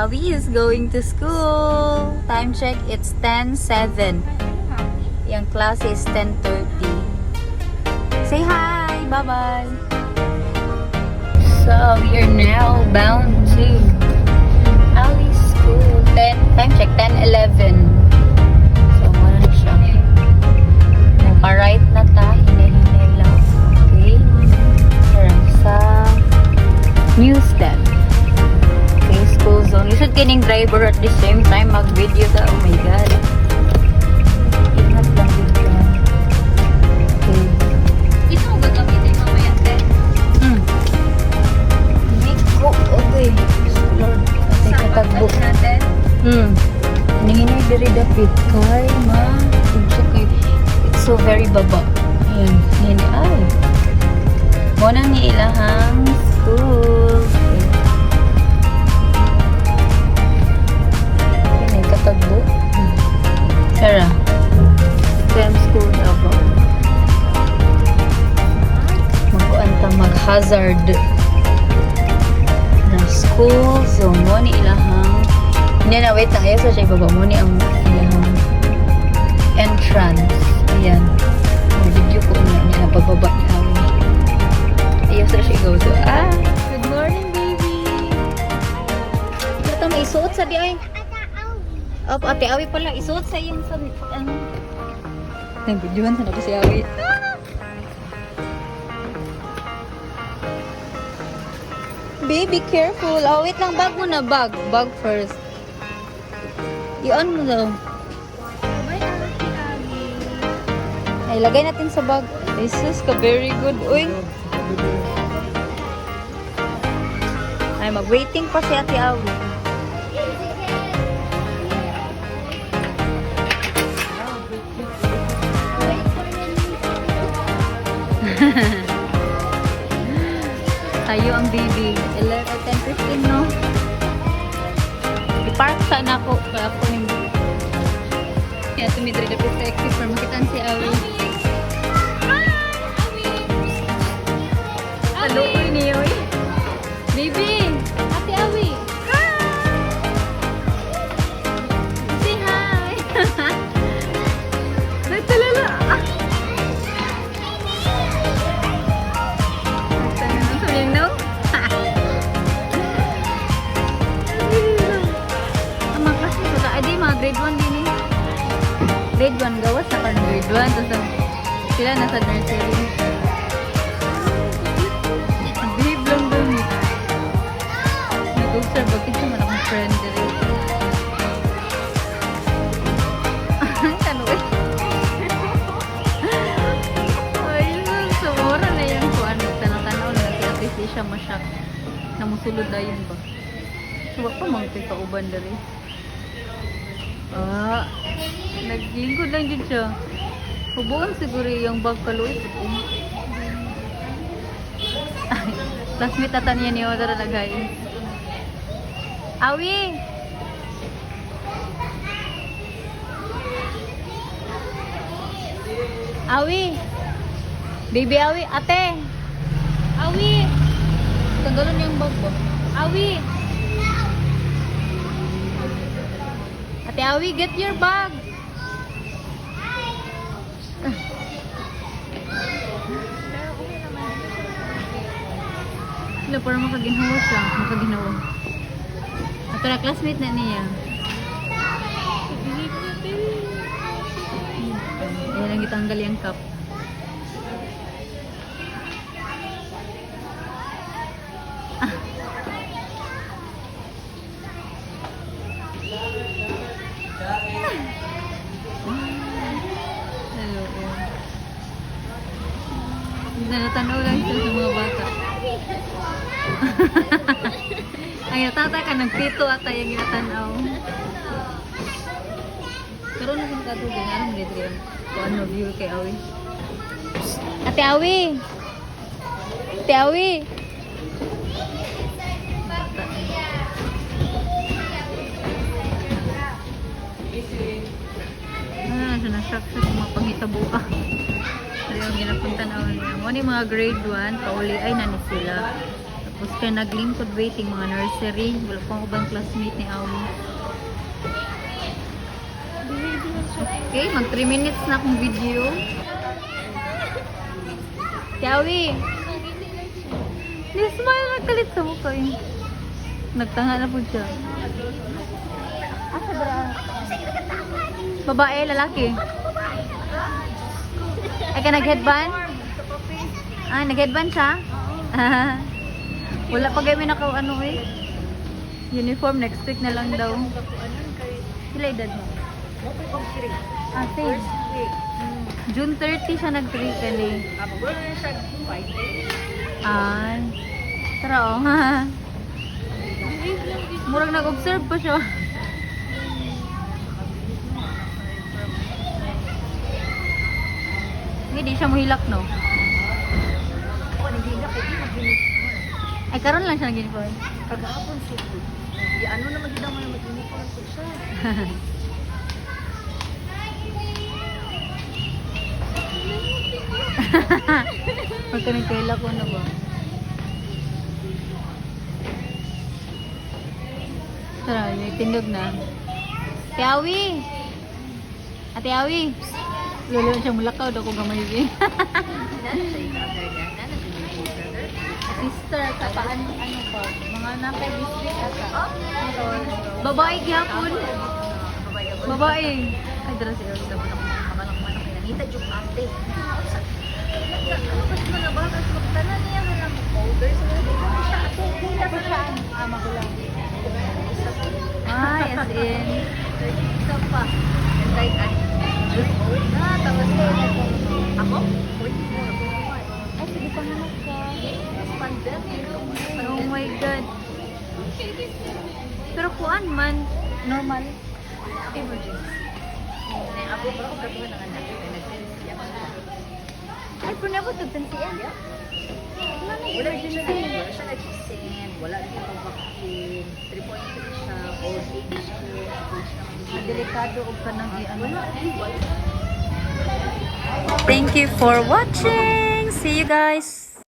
Awi is going to school. Time check, it's 10:07. Yung class is 10:30. Say hi! Bye-bye! So, we are now bound to Awi's school. Time check, 10:11. So, wala na siya. Right na ta. Hinay-hinay lang. Okay. Parang sa Newstead. Okay, school zone. Lisod kining driver at the same time mag-video ka. Oh my God. Ingat lang dito. Okay. Ito mo gagamitin mamaya, te? Miko. Okay. Lord. Patay katagbo. natin. Hinay diri dapit. Kay ma. It's so very baba. Ayan. Hinay. Ay. Muna ni ilahang school. Hinay katagbo. Kara. Stem school abo. Magkuanta mag-hazard na school zone mo ni ilahang hindi na wait lang ayo sa siya ibaba mo ni ang ilahang entrance. Ayan. Video ko na pagbaba ni Awi. Ayo sa siya go to. Good morning baby. Ito may isuot sa di ay. Ate Awi pala isuot sa iyang sa videohan sa na si Awi. Baby, careful. Oh, wait lang. Bag mo na. Bag first. I-on mo daw. Ay, lagay natin sa bag. Jesus ka, very good. Uy. Ay, mag-waiting pa si Ate Awi. Tayo ang baby. 10:15 no? I-park sana ako. Kaya ako yung kaya tumidri na po sa exit para makitaan si Awi. Paluoy niyo eh. Baby! Ate Awi! Say hi! Nagtalala! No? Ang mga klase ko adi mga grade 1 din eh. Grade 1 gawas sa parang grade 1 tapos sila nasa nursery. Babe lang doon eh. Nag-observe bakit siya man akong friend din. Ano eh? Ayun, sumura na yung kuwan. Tanong-tanaw na kasi siya masyak na musulod na yun ba suwa pa mga kauban dari naglingkod lang din siya hubuan siguro yung bag kaluit classmate ata niya ni Odara na guys Awi Awi baby Awi ate Awi! Tanggalon yung bag ba? Awi! Ate Awi, get your bag! Wala, parang makaginawa siya. Makaginawa. At na classmate na niya. Ayan ang itanggal yung cup. Natanaw lang siya sa mga bata. Ay, natata ka ng pito at yung ginatanaw. Pero nasin ka ito, ganaram dito yun. Kung ano view kay Awi. Ate Awi! Ate Awi! Nasyak siya sa mga panghitabo. Pero yung ginapunta na niya. Mo ni mga grade 1, pauli ay na ni sila. Tapos kaya naglingkod waiting mga nursery. Wala pang ubang classmate ni Awi. Okay, mag 3 minutes na akong video. Kiawi! Ni-smile na kalit sa mukha eh. Nagtanga na po siya. Asa ba? Babae, lalaki? Ay ka nag-headband? Ah, nag-headband siya? Ah, wala pa kami ano eh. Uniform, next week na lang daw. Sila edad mo? Ah, same. June 30 siya nag-3 kali. Ay. Tara oh. Murag nag-observe pa siya. Hindi siya muhilak no? Ay karon lang siya nag-uniform. Kagahapon siya. Di ano naman din naman mag-uniform po siya. Pagka nagkaila ko na ba? Tara, may tindog na. Ate Awi! Ate Awi! Lalo siya mulakaw daw ko gamay yun. Sister, kapaan ano ba? Mga nakay district ata. Babae gyapon. Babae. Ay, dara siya. Nakita yung ate. Ano ba siya na ba? Kasi magtanan niya na lang powder. So, hindi ko siya ate. Tapos siya, magulang. Ay, as in. Isa pa. And like, tapos ako? 44. Ay, sige panganak ka. Pandemic. Oh my God. Pero kuan man, normal. Emergency. Ako ba ako katuwa ng anak? Ay, pero na ako tagtansiyan. Wala siya nag-send, wala rin yung vaccine, 3.3 siya, old age ko, Delikado og kanang wala. Thank you for watching. See you guys.